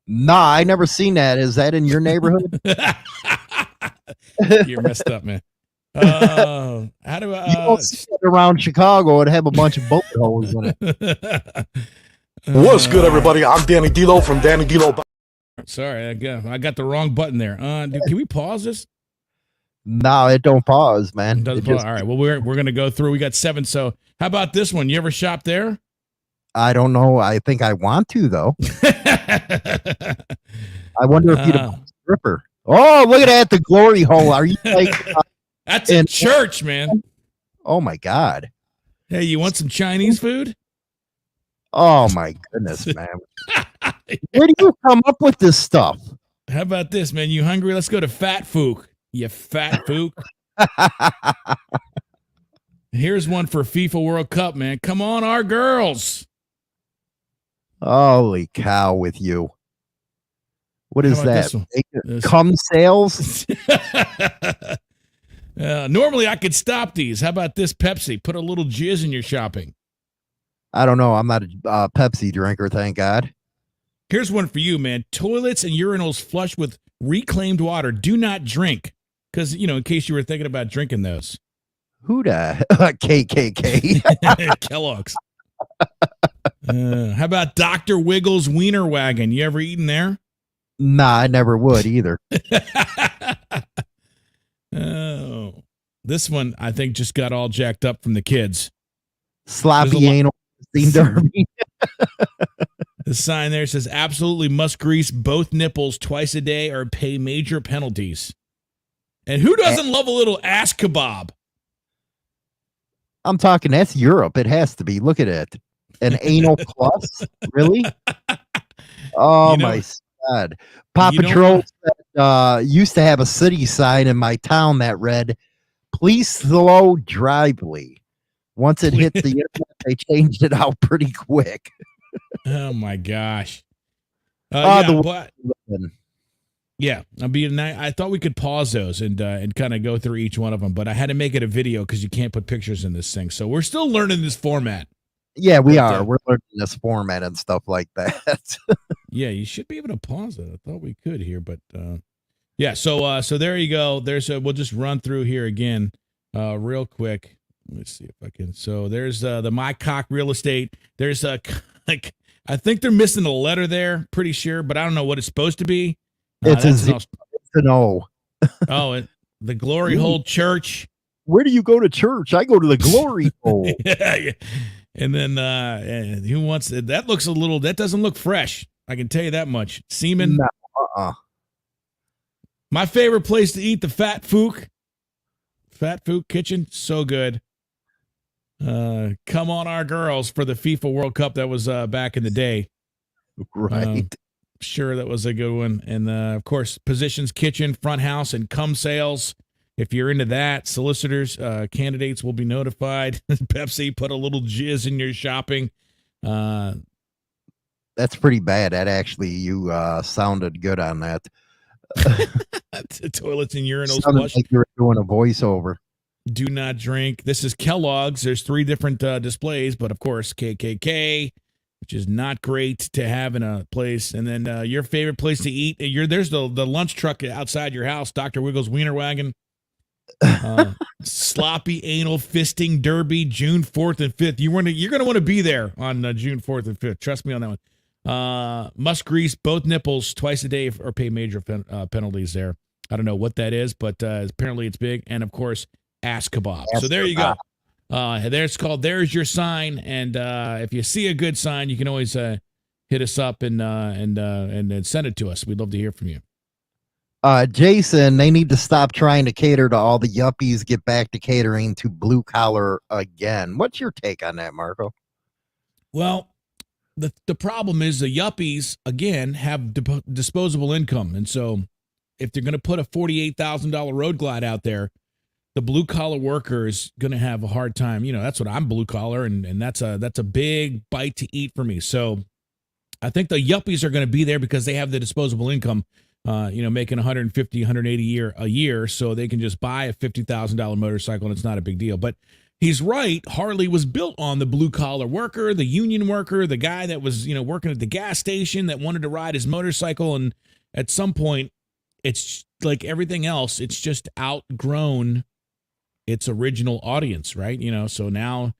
No, I never seen that. Is that in your neighborhood? You're messed up, man. How do You I? don't see it around Chicago and have a bunch of bullet holes in it. What's good, everybody? I'm Danny Dilo from Danny Dilo. Sorry, I got the wrong button there. Can we pause this? No, it don't pause, man. It doesn't It just- pause. All right. Well, we're gonna go through. We got 7. So how about this one? You ever shop there? I don't know. I think I want to though. I wonder if you'd have a stripper. Oh, look at that! The glory hole. Are you like? That's in church, man. Oh my God. Hey, you want some Chinese food? Oh my goodness, man. Where do you come up with this stuff? How about this, man? You hungry? Let's go to Fat Fook. You fat fook. Here's one for FIFA World Cup, man. Come on, our girls. Holy cow with you. What is How about that? this one? This- Cum sales? Normally I could stop these. How about this Pepsi? Put a little jizz in your shopping. I don't know. I'm not a Pepsi drinker, thank God. Here's one for you, man. Toilets and urinals flushed with reclaimed water. Do not drink. Because, in case you were thinking about drinking those. Who the KKK? Kellogg's. How about Dr. Wiggles Wiener Wagon? You ever eaten there? Nah, I never would either. Oh, this one I think just got all jacked up from the kids. Sloppy anal derby. The sign there says absolutely must grease both nipples twice a day or pay major penalties. And who doesn't love a little ass kebab? I'm talking, that's Europe. It has to be. Look at it. An anal plus? Really? Oh, my God. Paw Patrol used to have a city sign in my town that read, please slow drively. Once it hit the internet, they changed it out pretty quick. Oh, my gosh. Yeah, I thought we could pause those and kind of go through each one of them, but I had to make it a video because you can't put pictures in this thing. So we're still learning this format. Yeah, we are. We're learning this format and stuff like that. Yeah, you should be able to pause it. I thought we could here, but yeah. So there you go. We'll just run through here again, real quick. Let's see if I can. So there's the My Cock Real Estate. There's like I think they're missing a letter there. Pretty sure, but I don't know what it's supposed to be. It's an O. Oh, the Glory Hole Church. Where do you go to church? I go to the Glory Hole. Yeah. And then who wants it? That looks that doesn't look fresh. I can tell you that much. Semen. No, My favorite place to eat, the Fat Fook. Fat Fook Kitchen. So good. Come on, our girls for the FIFA World Cup. That was back in the day. Right. Sure, that was a good one. And, of course, Positions Kitchen, Front House, and cum sales. If you're into that, solicitors, candidates will be notified. Pepsi, put a little jizz in your shopping. That's pretty bad. That actually, you sounded good on that. Toilets and urinals Sounded like you were doing a voiceover. Do not drink. This is Kellogg's. There's 3 different displays, but, of course, KKK, which is not great to have in a place. And then your favorite place to eat. There's the lunch truck outside your house, Dr. Wiggles Wiener Wagon. Sloppy anal fisting derby, June 4th and 5th. You're gonna want to be there on June 4th and 5th. Trust me on that one. Must grease both nipples twice a day or pay major penalties there. I don't know what that is, but apparently it's big. And of course, ass kebab. So there you go. There's your sign. And if you see a good sign, you can always hit us up and send it to us. We'd love to hear from you. Jason, they need to stop trying to cater to all the yuppies, get back to catering to blue collar again. What's your take on that, Marco? Well, the problem is the yuppies, again, have disposable income. And so if they're going to put a $48,000 road glide out there, the blue collar worker is going to have a hard time. That's what I'm blue collar, and that's a big bite to eat for me. So I think the yuppies are going to be there because they have the disposable income. Making $150, $180 a year, so they can just buy a $50,000 motorcycle, and it's not a big deal. But he's right. Harley was built on the blue-collar worker, the union worker, the guy that was, working at the gas station that wanted to ride his motorcycle, and at some point, it's like everything else. It's just outgrown its original audience, right? So now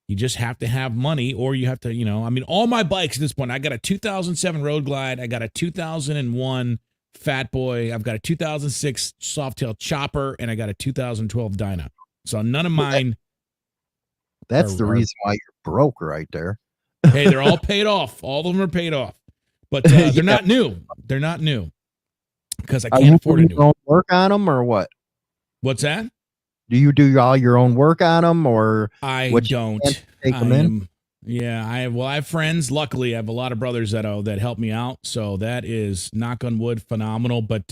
you just have to have money, or you have to, I mean, all my bikes at this point, I got a 2007 Road Glide, I got a 2001 Fat Boy, I've got a 2006 Softail Chopper, and I got a 2012 Dyna. So none of mine. That's the reason why you're broke right there. Hey, they're all paid off. All of them are paid off, but they're not new. They're not new because I can't afford to do it. Work on them or what? What's that? Do you do all your own work on them, or I don't take them in? Yeah, I have friends. Luckily, I have a lot of brothers that help me out. So that is, knock on wood, phenomenal. But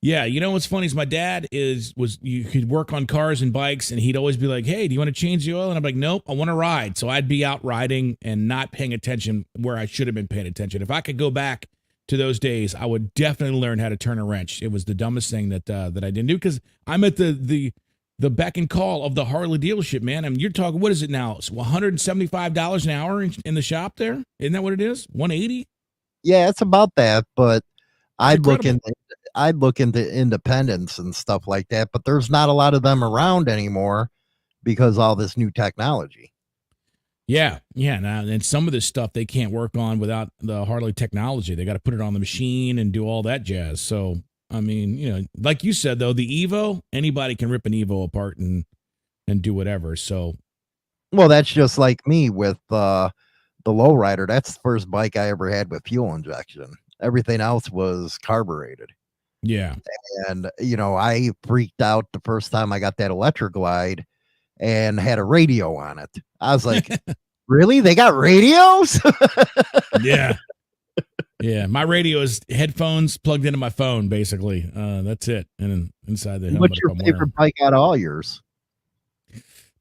yeah, what's funny is my dad you could work on cars and bikes, and he'd always be like, "Hey, do you want to change the oil?" And I'm like, "Nope, I want to ride." So I'd be out riding and not paying attention where I should have been paying attention. If I could go back to those days, I would definitely learn how to turn a wrench. It was the dumbest thing that I didn't do, because I'm at the beck and call of the Harley dealership, man. I mean, you're talking, what is it now? It's $175 an hour in the shop there. Isn't that what it is? 180? Yeah, it's about that. But I'd look into independents and stuff like that. But there's not a lot of them around anymore because all this new technology. Yeah. Now, and some of this stuff they can't work on without the Harley technology. They got to put it on the machine and do all that jazz. So, I mean, like you said, though, the Evo, anybody can rip an Evo apart and do whatever. So, well, that's just like me with the Lowrider. That's the first bike I ever had with fuel injection. Everything else was carbureted. Yeah. And, I freaked out the first time I got that electric glide and had a radio on it. I was like, really? They got radios? Yeah. Yeah, my radio is headphones plugged into my phone, basically. That's it. And then inside the helmet. What's your favorite bike out of all yours?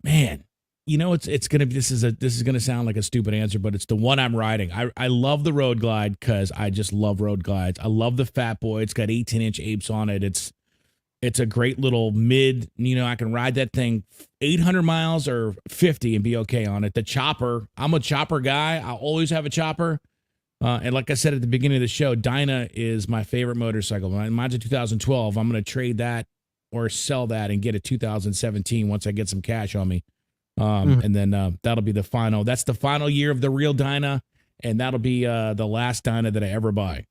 Man, it's gonna be, this is gonna sound like a stupid answer, but it's the one I'm riding. I love the Road Glide because I just love road glides. I love the Fat Boy. It's got 18-inch apes on it. It's a great little mid. I can ride that thing 800 miles or 50 and be okay on it. The Chopper, I'm a chopper guy. I always have a chopper. And like I said at the beginning of the show, Dyna is my favorite motorcycle. Mine's a 2012. I'm going to trade that or sell that and get a 2017 once I get some cash on me. And then that'll be the final. That's the final year of the real Dyna, and that'll be the last Dyna that I ever buy.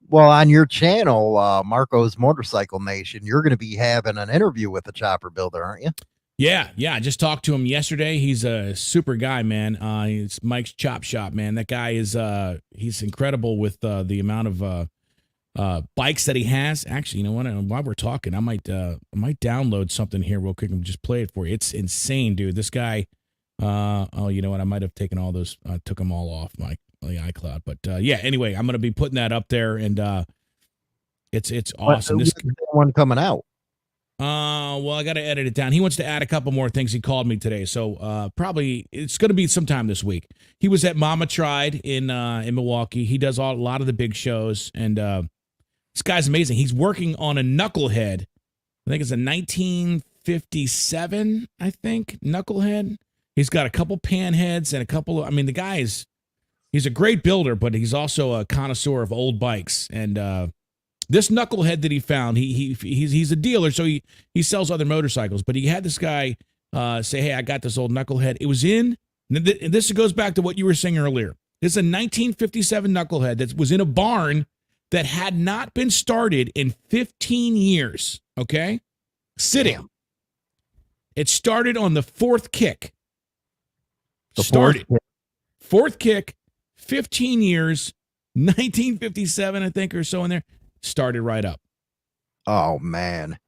Well, on your channel, Marco's Motorcycle Nation, you're going to be having an interview with the chopper builder, aren't you? Yeah. I just talked to him yesterday. He's a super guy, man. He's Mike's Chop Shop, man. That guy is he's incredible with the amount of bikes that he has. Actually, you know what? While we're talking, I might download something here real quick and just play it for you. It's insane, dude. This guy. You know what? I might have taken all those. Took them all off the iCloud. But yeah. Anyway, I'm gonna be putting that up there, and it's awesome. This one coming out. Well, I got to edit it down. He wants to add a couple more things. He called me today, so probably it's going to be sometime this week. He was at Mama Tried in Milwaukee. He does a lot of the big shows, and this guy's amazing. He's working on a knucklehead. I think it's a 1957. I think knucklehead. He's got a couple pan heads and a couple. I mean, the guy he's a great builder, but he's also a connoisseur of old bikes, and this knucklehead that he found, he's a dealer, so he sells other motorcycles. But he had this guy say, "Hey, I got this old knucklehead." It was in, and this goes back to what you were saying earlier. This is a 1957 knucklehead that was in a barn that had not been started in 15 years. Okay, sitting. Damn. It started on the fourth kick. Fourth kick, 15 years, 1957, I think, or so in there. Started right up. Oh man,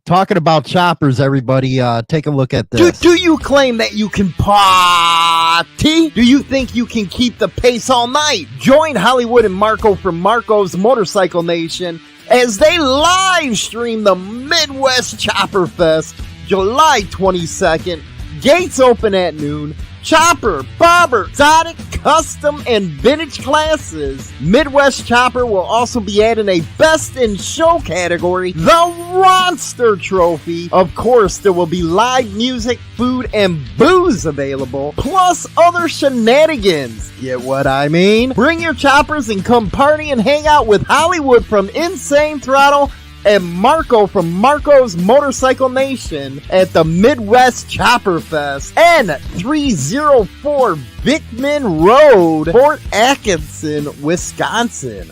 talking about choppers, everybody, take a look at this. Do you claim that you can party? Do you think you can keep the pace all night? Join Hollywood and Marco from Marco's Motorcycle Nation as they live stream the Midwest Chopper Fest July 22nd. Gates open at noon. chopper, bobber, exotic, custom, and vintage classes. Midwest Chopper will also be adding a Best in Show category, the Ronster Trophy. Of course, there will be live music, food, and booze available, plus other shenanigans. Get what I mean? Bring your choppers and come party and hang out with Hollywood from Insane Throttle and Marco from Marco's Motorcycle Nation at the Midwest Chopper Fest, N304 Bickman Road, Fort Atkinson, Wisconsin.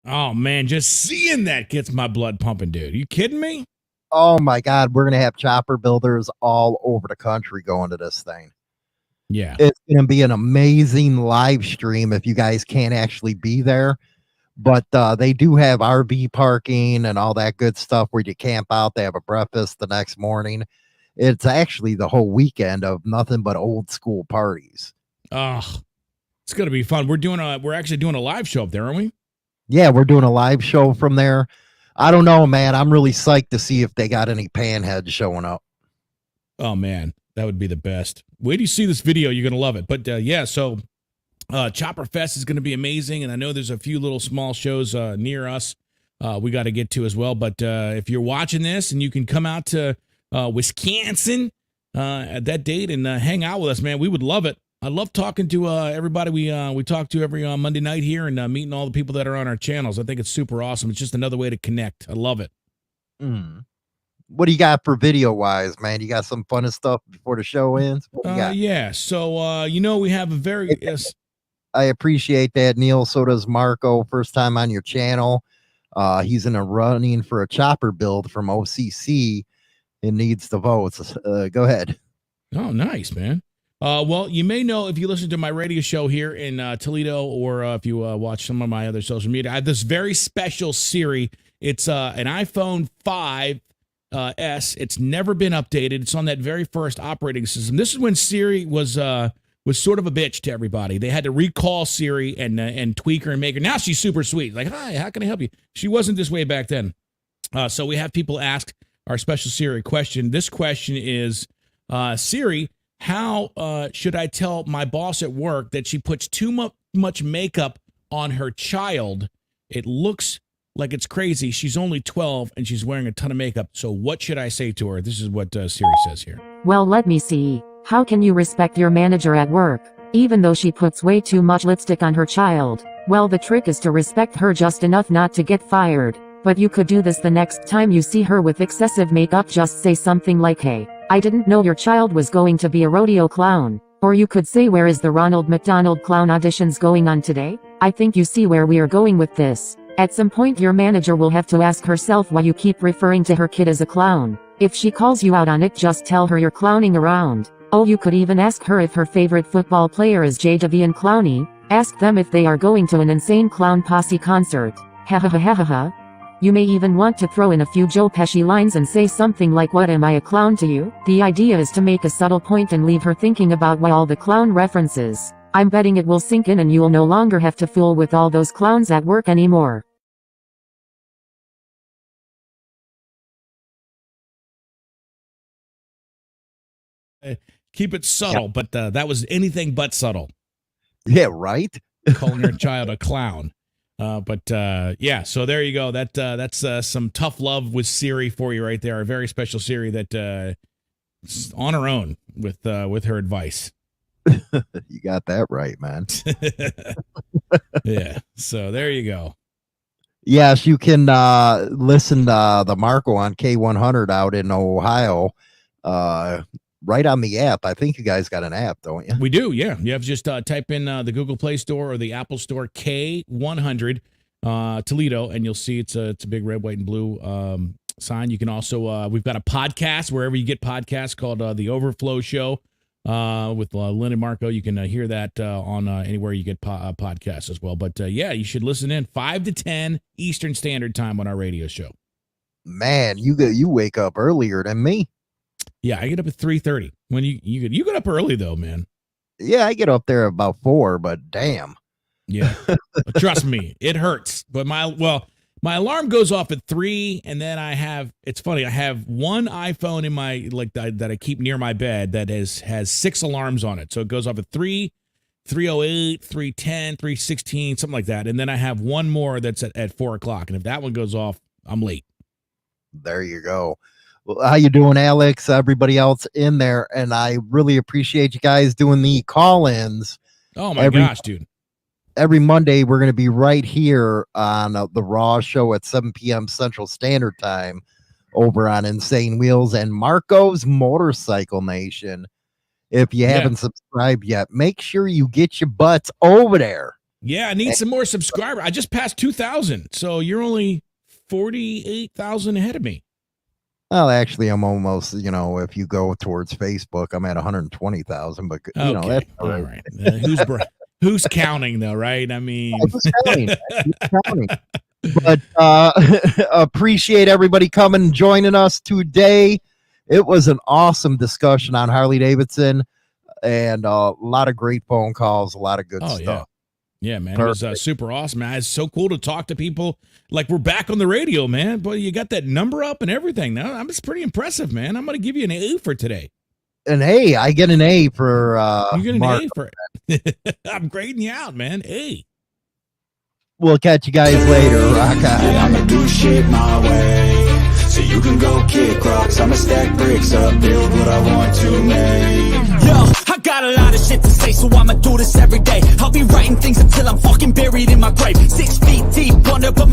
Oh, man, just seeing that gets my blood pumping, dude. You kidding me? Oh, my God. We're going to have chopper builders all over the country going to this thing. Yeah. It's going to be an amazing live stream if you guys can't actually be there. But they do have RV parking and all that good stuff where you camp out. They have a breakfast the next morning. It's actually the whole weekend of nothing but old school parties. Oh, it's going to be fun. We're actually doing a live show up there, aren't we? Yeah, we're doing a live show from there. I don't know, man. I'm really psyched to see if they got any panheads showing up. Oh, man, that would be the best. Wait till you see this video. You're going to love it. But yeah, so Chopper Fest is going to be amazing, and I know there's a few little small shows near us we got to get to as well. But if you're watching this and you can come out to Wisconsin at that date and hang out with us, man, we would love it. I love talking to everybody we talk to every Monday night here and meeting all the people that are on our channels. I think it's super awesome. It's just another way to connect. I love it. What do you got for video-wise, man? You got some fun stuff before the show ends? What you got? Yeah, so, we have a very... I appreciate that, Neil. So does Marco. First time on your channel. He's in a running for a chopper build from OCC and needs the votes. Go ahead. Oh, nice, man. Well, you may know if you listen to my radio show here in Toledo or if you watch some of my other social media, I have this very special Siri. It's an iPhone 5S. It's never been updated. It's on that very first operating system. This is when Siri was sort of a bitch to everybody. They had to recall Siri and tweak her and make her. Now she's super sweet. Like, hi, how can I help you? She wasn't this way back then. So we have people ask our special Siri question. This question is, Siri, how should I tell my boss at work that she puts too much makeup on her child? It looks like it's crazy. She's only 12 and she's wearing a ton of makeup. So what should I say to her? This is what Siri says here. Well, let me see. How can you respect your manager at work, even though she puts way too much lipstick on her child? Well, the trick is to respect her just enough not to get fired. But you could do this the next time you see her with excessive makeup. Just say something like, hey, I didn't know your child was going to be a rodeo clown. Or you could say, where is the Ronald McDonald clown auditions going on today? I think you see where we are going with this. At some point your manager will have to ask herself why you keep referring to her kid as a clown. If she calls you out on it, just tell her you're clowning around. Oh, you could even ask her if her favorite football player is Jadeveon Clowney. Ask them if they are going to an Insane Clown Posse concert. Ha ha ha ha ha ha. You may even want to throw in a few Joe Pesci lines and say something like, what, am I a clown to you? The idea is to make a subtle point and leave her thinking about why all the clown references. I'm betting it will sink in and you will no longer have to fool with all those clowns at work anymore. Keep it subtle, but that was anything but subtle. Yeah, right? Calling her child a clown. Yeah, so there you go. That's some tough love with Siri for you right there. A very special Siri that is on her own with her advice. You got that right, man. Yeah, so there you go. Yes, you can listen to the Marco on K100 out in Ohio. Right on the app. I think you guys got an app, don't you? We do, yeah. You have to just type in the Google Play Store or the Apple Store, K100 Toledo, and you'll see it's a big red, white, and blue sign. You can also, we've got a podcast wherever you get podcasts called The Overflow Show with Lynn and Marco. You can hear that on anywhere you get podcasts as well. But yeah, you should listen in 5 to 10 Eastern Standard Time on our radio show. Man, you wake up earlier than me. Yeah, I get up at 3:30. When you get up early though, man. Yeah, I get up there about 4, but damn. Yeah, but trust me, it hurts. But My alarm goes off at 3, and then it's funny, I have one iPhone in my, that I keep near my bed that has 6 alarms on it. So it goes off at 3, 3:08, 3:10, 3:16, something like that. And then I have one more that's at 4 o'clock. And if that one goes off, I'm late. There you go. Well, how you doing, Alex? Everybody else in there. And I really appreciate you guys doing the call-ins. Oh my gosh, dude. Every Monday, we're going to be right here on the Raw show at 7 p.m. Central Standard Time over on Insane Wheels and Marco's Motorcycle Nation. If you haven't subscribed yet, make sure you get your butts over there. Yeah, I need some more subscribers. I just passed 2,000, so you're only 48,000 ahead of me. Well, actually, I'm almost, if you go towards Facebook, I'm at 120,000, but, that's all right. Who's counting, though, right? I mean, who's counting? But appreciate everybody coming and joining us today. It was an awesome discussion on Harley-Davidson and a lot of great phone calls, a lot of good stuff. Yeah, man. Perfect. It was super awesome, man. It's so cool to talk to people like we're back on the radio, man. But you got that number up and everything. Now, it's pretty impressive, man. I'm going to give you an A for today. An A. I get an A for you get an Mark. A for it. I'm grading you out, man. A. We'll catch you guys later. Rock on. Yeah, I'ma do shit my way, so you can go kick rocks. I'ma stack bricks up, build what I want to make. Yo, I got a lot of shit to say, so I'ma do this every day. I'll be writing things until I'm fucking buried in my grave. 6 feet deep under, but my